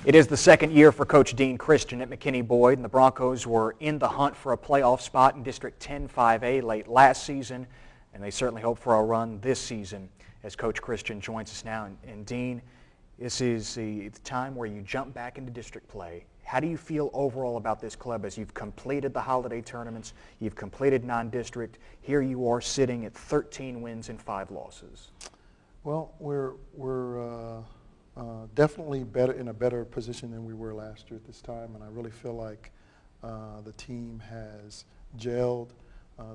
It is the second year for Coach Dean Christian at McKinney-Boyd, and the Broncos were in the hunt for a playoff spot in District 10 5A late last season, and they certainly hope for a run this season as Coach Christian joins us now. And Dean, this is the time where you jump back into district play. How do you feel overall about this club as you've completed the holiday tournaments, you've completed non-district, here you are sitting at 13 wins and 5 losses? Well, we're definitely in a better position than we were last year at this time, and I really feel like the team has gelled,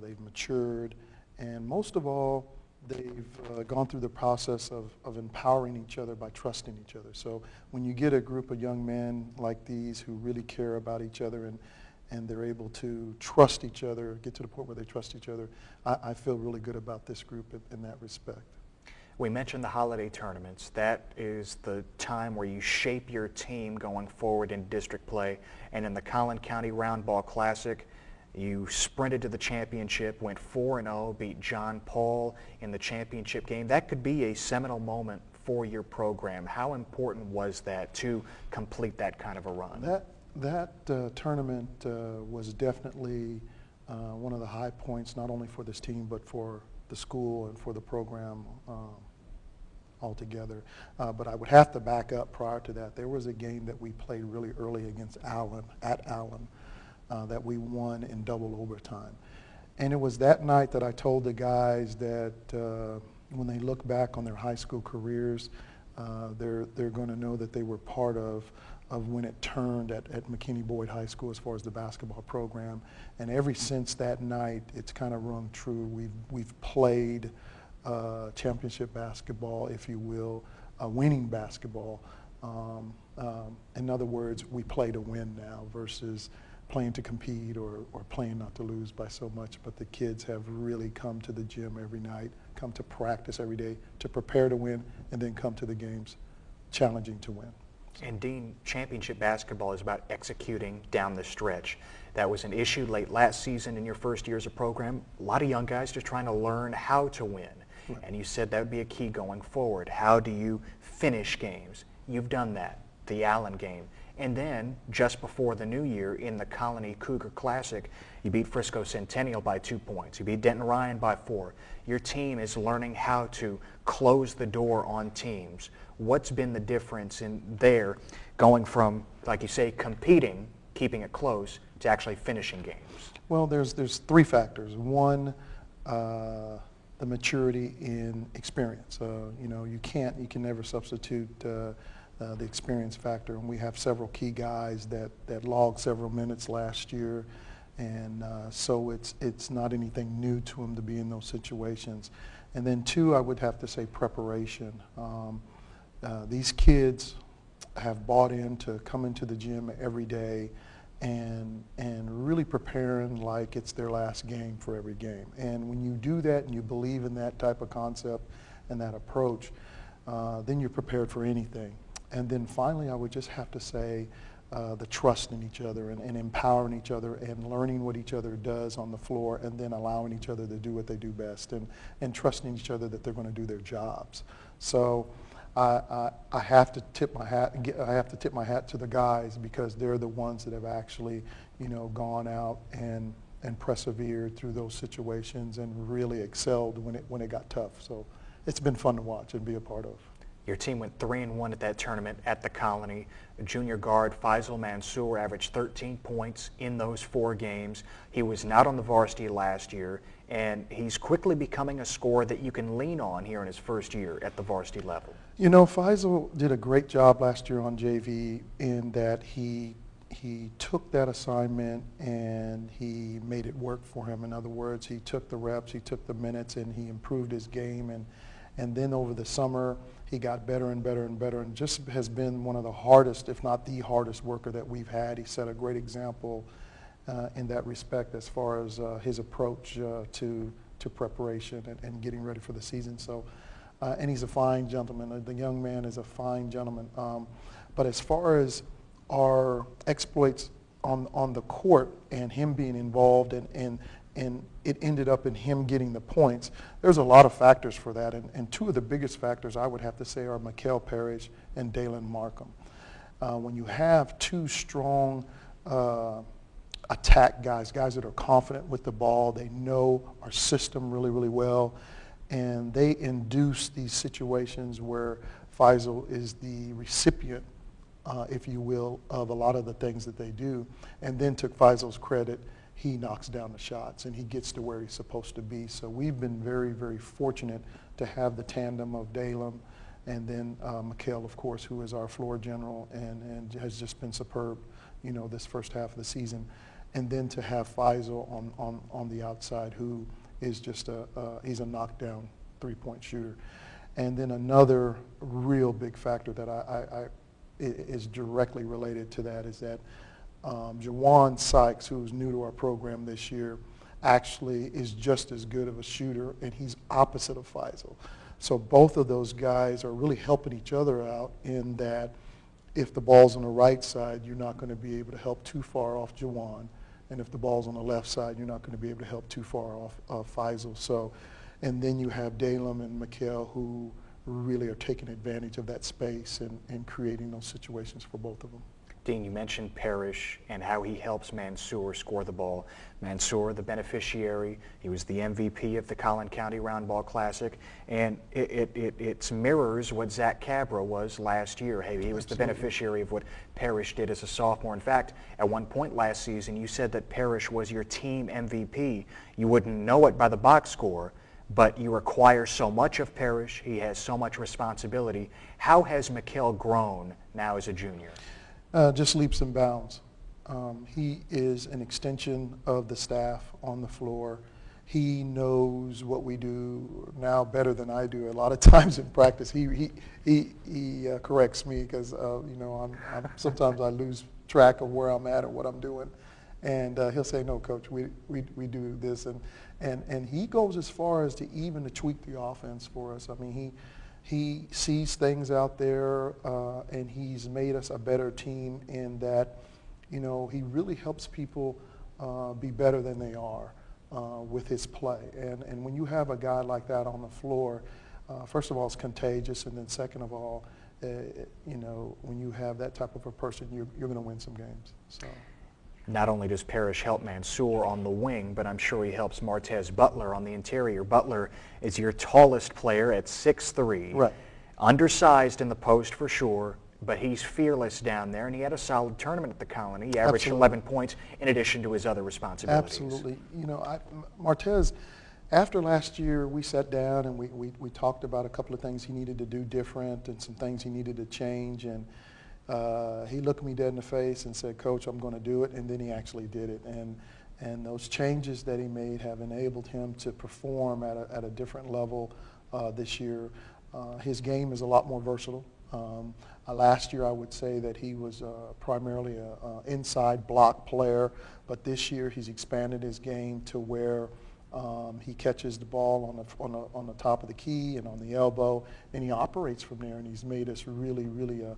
they've matured, and most of all, they've gone through the process of empowering each other by trusting each other. So when you get a group of young men like these who really care about each other and they're able to trust each other, get to the point where they trust each other, I feel really good about this group in that respect. We mentioned the holiday tournaments. That is the time where you shape your team going forward in district play. And in the Collin County Roundball Classic, you sprinted to the championship, went 4-0, beat John Paul in the championship game. That could be a seminal moment for your program. How important was that to complete that kind of a run? That tournament was definitely one of the high points, not only for this team, but for the school and for the program altogether. But I would have to back up prior to that. There was a game that we played really early against Allen, at Allen, that we won in double overtime. And it was that night that I told the guys that when they look back on their high school careers, they're going to know that they were part of when it turned at McKinney-Boyd High School as far as the basketball program. And ever since that night, it's kind of rung true. We've played championship basketball, if you will, winning basketball. In other words, we play to win now versus playing to compete or playing not to lose by so much. But the kids have really come to the gym every night, come to practice every day to prepare to win, and then come to the games challenging to win. And Dean, championship basketball is about executing down the stretch. That was an issue late last season in your first year as a program. A lot of young guys just trying to learn how to win. Right. And you said that would be a key going forward. How do you finish games? You've done that, the Allen game. And then, just before the new year, in the Colony Cougar Classic, you beat Frisco Centennial by 2 points. You beat Denton Ryan by 4. Your team is learning how to close the door on teams. What's been the difference in there going from, like you say, competing, keeping it close, to actually finishing games? Well, there's 3 factors. One, the maturity in experience. You can never substitute the experience factor, and we have several key guys that logged several minutes last year, and so it's not anything new to them to be in those situations. And then 2, I would have to say preparation. These kids have bought in to come into the gym every day and really preparing like it's their last game for every game. And when you do that and you believe in that type of concept and that approach, then you're prepared for anything. And then finally, I would just have to say the trust in each other and empowering each other and learning what each other does on the floor, and then allowing each other to do what they do best, and trusting each other that they're going to do their jobs. So I have to tip my hat. I have to tip my hat to the guys, because they're the ones that have actually, gone out and persevered through those situations and really excelled when it got tough. So it's been fun to watch and be a part of. Your team went 3-1 at that tournament at the Colony. Junior guard Faisal Mansour averaged 13 points in those 4 games. He was not on the varsity last year, and he's quickly becoming a scorer that you can lean on here in his first year at the varsity level. Faisal did a great job last year on JV in that he took that assignment and he made it work for him. In other words, he took the reps, he took the minutes, and he improved his game. And then over the summer, he got better and better and better, and just has been one of the hardest, if not the hardest worker that we've had. He set a great example in that respect as far as his approach to preparation and getting ready for the season. So, and he's a fine gentleman. The young man is a fine gentleman. But as far as our exploits on the court and him being involved and it ended up in him getting the points, there's a lot of factors for that. And 2 of the biggest factors I would have to say are Mikael Parrish and Dalen Markham. when you have two strong attack guys that are confident with the ball, they know our system really, really well, and they induce these situations where Faisal is the recipient, if you will, of a lot of the things that they do. And then to Faisal's credit, he knocks down the shots and he gets to where he's supposed to be. So we've been very, very fortunate to have the tandem of Dalem and then Mikhail, of course, who is our floor general and has just been superb, you know, this first half of the season. And then to have Faisal on the outside, who is just he's a knockdown three-point shooter. And then another real big factor that is directly related to that is that Jawan Sykes, who's new to our program this year, actually is just as good of a shooter, and he's opposite of Faisal. So both of those guys are really helping each other out in that if the ball's on the right side, you're not going to be able to help too far off Jawan. And if the ball's on the left side, you're not going to be able to help too far off Faisal. So, and then you have Dalem and Mikhail, who really are taking advantage of that space and creating those situations for both of them. Dean, you mentioned Parrish and how he helps Mansour score the ball. Mansour, the beneficiary, he was the MVP of the Collin County Roundball Classic, and it mirrors what Zach Cabra was last year. Hey, he was the beneficiary of what Parrish did as a sophomore. In fact, at one point last season, you said that Parrish was your team MVP. You wouldn't know it by the box score, but you require so much of Parrish. He has so much responsibility. How has Mikhail grown now as a junior? Just leaps and bounds. He is an extension of the staff on the floor. He knows what we do now better than I do. A lot of times in practice, he corrects me because you know sometimes I lose track of where I'm at or what I'm doing, and he'll say, "No, Coach, we do this," and he goes as far as to even to tweak the offense for us. I mean, he sees things out there, and he's made us a better team in that, you know, he really helps people be better than they are with his play. And when you have a guy like that on the floor, first of all, it's contagious, and then second of all, you know, when you have that type of a person, you're going to win some games. So. Not only does Parrish help Mansour on the wing, but I'm sure he helps Martez Butler on the interior. Butler is your tallest player at 6'3", right. Undersized in the post for sure, but he's fearless down there, and he had a solid tournament at the Colony. He averaged Absolutely. 11 points in addition to his other responsibilities. Absolutely. You know, Martez, after last year, we sat down and we talked about a couple of things he needed to do different and some things he needed to change, and he looked me dead in the face and said, "Coach, I'm going to do it," and then he actually did it. And those changes that he made have enabled him to perform at a different level this year. His game is a lot more versatile. Last year, I would say that he was primarily an inside block player, but this year he's expanded his game to where he catches the ball on the top of the key and on the elbow, and he operates from there, and he's made us really, really a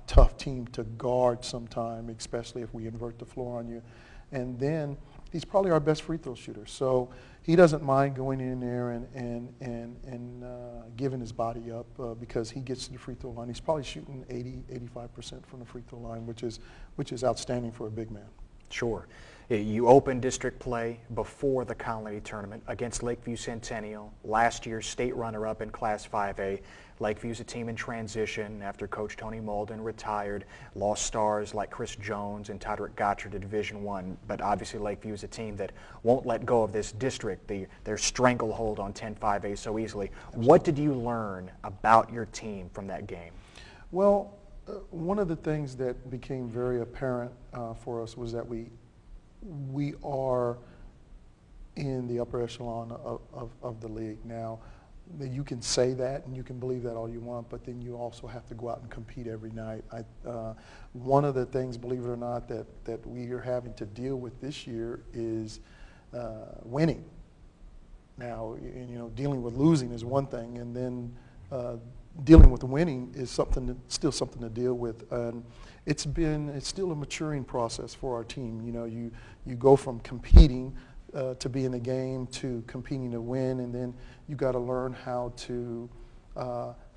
tough team to guard sometime, especially if we invert the floor on you. And then he's probably our best free throw shooter. So he doesn't mind going in there and giving his body up because he gets to the free throw line. He's probably shooting 85% from the free throw line, which is outstanding for a big man. Sure. You opened district play before the Colony tournament against Lakeview Centennial, last year's state runner-up in Class 5A. Lakeview's a team in transition after Coach Tony Malden retired, lost stars like Chris Jones and Todrick Gottard to Division I, but obviously Lakeview is a team that won't let go of this district, their stranglehold on 10-5A so easily. Absolutely. What did you learn about your team from that game? Well, one of the things that became very apparent for us was that we are in the upper echelon of the league. Now, you can say that and you can believe that all you want, but then you also have to go out and compete every night. One of the things, believe it or not, that we are having to deal with this year is winning. Now, you know, dealing with losing is one thing, and then dealing with winning is still something to deal with. It's still a maturing process for our team. You know, you go from competing to be in the game to competing to win, and then you got to learn how to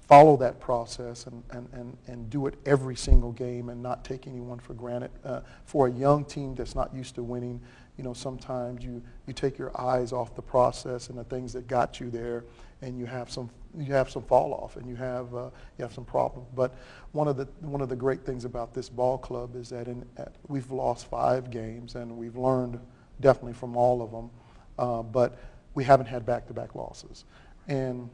follow that process and do it every single game and not take anyone for granted. For a young team that's not used to winning, sometimes you take your eyes off the process and the things that got you there, and you have some fall off, and you have some problems. But one of the great things about this ball club is that we've lost 5 games, and we've learned definitely from all of them, but we haven't had back-to-back losses, and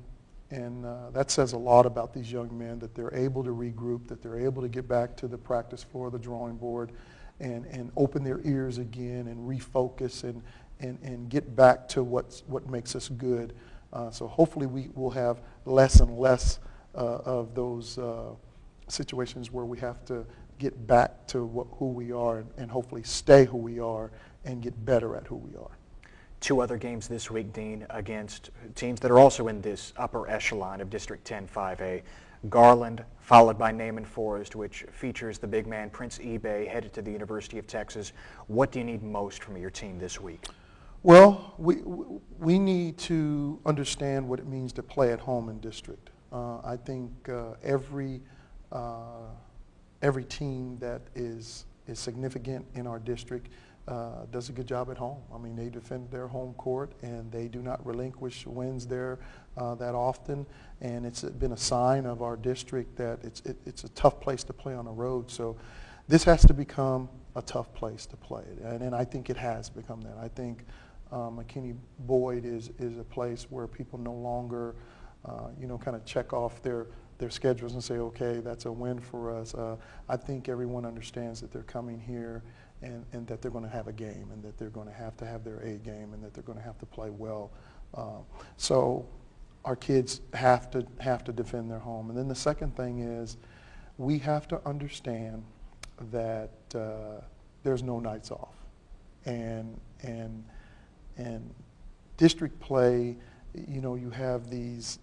that says a lot about these young men, that they're able to regroup, that they're able to get back to the practice floor, the drawing board, and open their ears again and refocus and get back to what makes us good. So hopefully we will have less and less of those situations where we have to get back to who we are and hopefully stay who we are and get better at who we are. 2 other games this week, Dean, against teams that are also in this upper echelon of District 10 5A. Garland, followed by Naaman Forest, which features the big man Prince eBay, headed to the University of Texas. What do you need most from your team this week? Well, we need to understand what it means to play at home in district. I think every team that is significant in our district does a good job at home. I mean, they defend their home court, and they do not relinquish wins there that often. And it's been a sign of our district that it's a tough place to play on the road. So this has to become a tough place to play, and I think it has become that. I think McKinney Boyd is a place where people no longer, kind of check off their schedules and say, okay, that's a win for us. I think everyone understands that they're coming here and that they're going to have a game, and that they're going to have their A game, and that they're going to have to play well. So our kids have to defend their home. And then the second thing is we have to understand that there's no nights off. And district play, you have these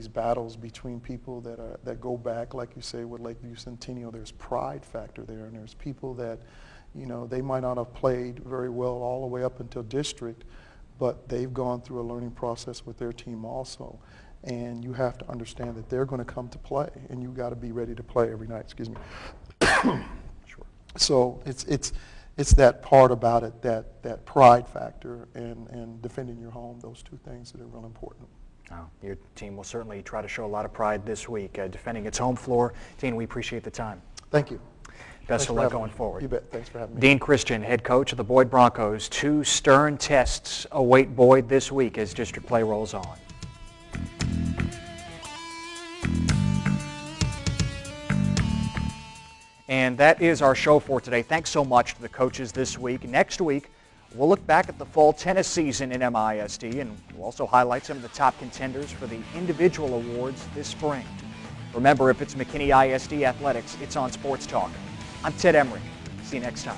battles between people that go back, like you say, with Lakeview Centennial. There's pride factor there, and there's people that, they might not have played very well all the way up until district, but they've gone through a learning process with their team also. And you have to understand that they're going to come to play, and you got to be ready to play every night. Excuse me. Sure. So it's that part about it, that pride factor and defending your home. Those 2 things that are real important. Oh, your team will certainly try to show a lot of pride this week, defending its home floor. Dean, we appreciate the time. Thank you. Best of luck going forward. You bet. Thanks for having me. Dean Christian, head coach of the Boyd Broncos. 2 stern tests await Boyd this week as district play rolls on. And that is our show for today. Thanks so much to the coaches this week. Next week, we'll look back at the fall tennis season in MISD, and we'll also highlight some of the top contenders for the individual awards this spring. Remember, if it's McKinney ISD Athletics, it's on Sports Talk. I'm Ted Emery. See you next time.